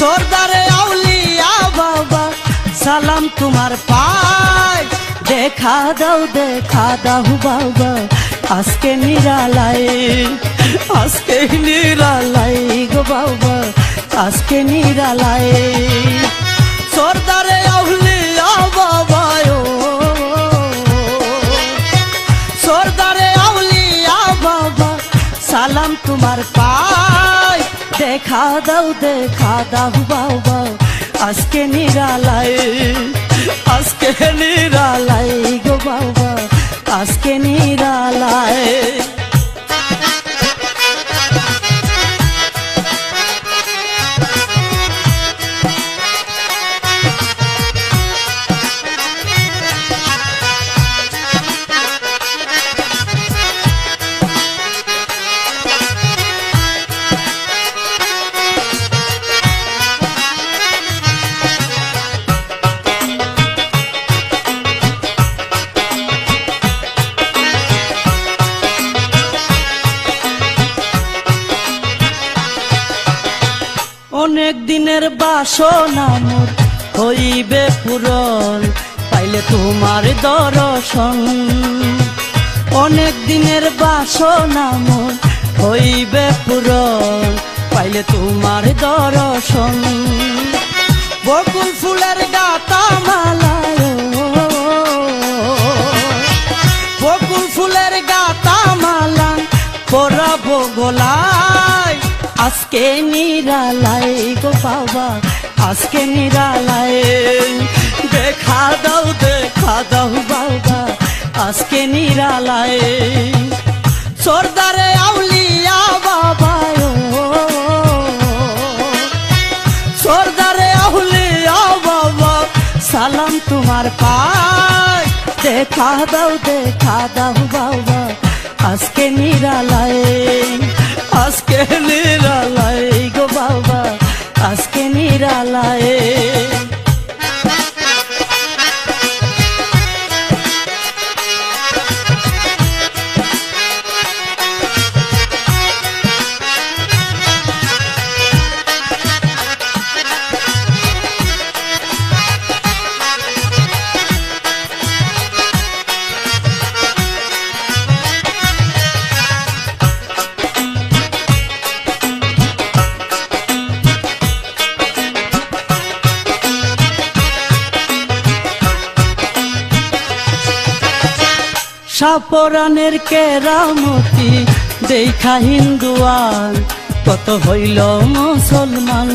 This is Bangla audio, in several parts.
সরদারে আউলিয়া বাবা সালাম তোমার পায়, দেখা দাও বাবা আজকে নিরালায়, আজকে নিরালায় গো বাবা আজকে নিরালায়। সরদারে আউলিয়া বাবা ও সরদারে আউলিয়া বাবা সালাম তোমার পায়, দেখা দাও বাবা আজকে নিরালায়, আজকে নিরালায় গো বাবা আজকে নিরালায়। অনেক দিনের বাসনা মোর হইবে পূরণ, পাইলে তোমার দর্শন। অনেক দিনের বাসনা মোর হইবে পূরণ, পাইলে তোমার দর্শন। বকুল ফুলের গাতা মালায়, বকুল ফুলের গাতা মালা পরাবো গলায়, আজকে নিরালায় গো বাবা আজকে নিরালায়। দেখা দাও বাবা আজকে নিরালায়। সরদারে আউলিয়া বাবা ও সরদারে আউলিয়া বাবা সালাম তোমার পায়, দেখা দাও বাবা আজকে নিরালায়, আজকে নিরালায় গো বাবা আজকে নিরালায়। সাপরানের কেরামতি দেখা হিন্দুয়ান কত হইল মুসলমান।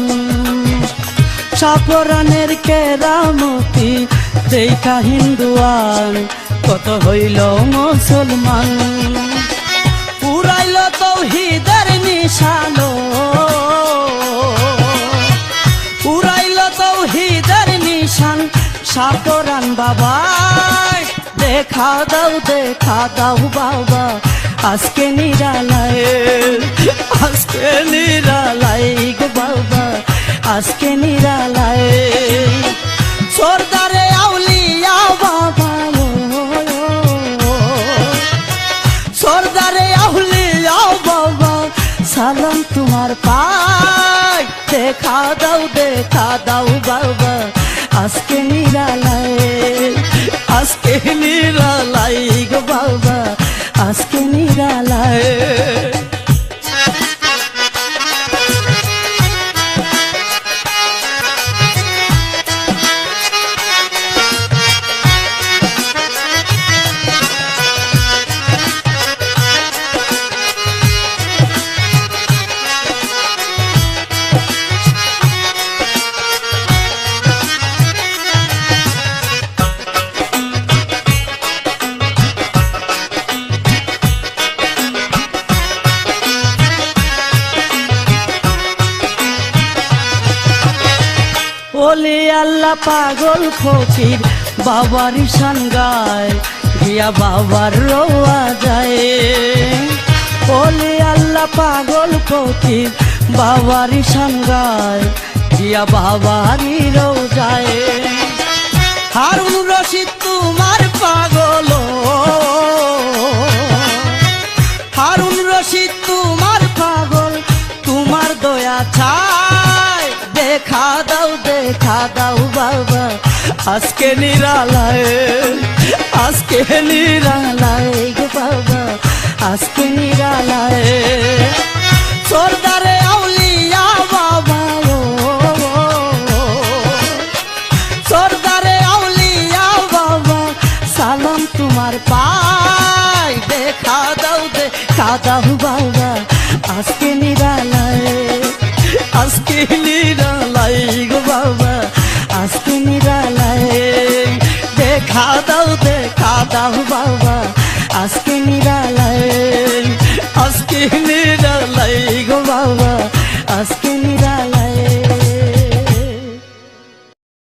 সাপরানের কেরামতি দেখা হিন্দুয়ান কত হইল মুসলমান। উড়াইল তাওহীদের নিশানো, উড়াইল তাওহীদের নিশান সাপরান বাবা। দেখা দাও বাবা আজকে নিরালায়, আজকে নিরালায় গো বাবা আজকে নিরালায়। সরদারে আউলিয়া বাবা ও সরদারে আউলিয়া বাবা সালাম তোমার পায়, দেখা দাও বাবা আজকে নিরালায়, আজকে নিরালায় গো বাবা আজকে নিরালায়। ওলি আল্লাহ পাগল ফকির বাবার ঈশান গায়, গিয়া বাবার রোয়া যায়। ওলি আল্লাহ পাগল ফকির বাবার ঈশান গায়, গিয়া বাবারই রোজায়। হারুন রশিদ তোমার পাগল, হারুন রশিদ তোমার পাগল, তোমার দয়া ছায় দেখা দাও বাবা আজকে নিরালায়, আজকে নিরালায় গো বাবা আজকে নিরালায়। সরদারে আউলিয়া বাবা ও, সরদারে আউলিয়া বাবা সালাম তোমার পাই। দেখা দাও বাবা আজকে নিরালায়, আজকে নিরালায়।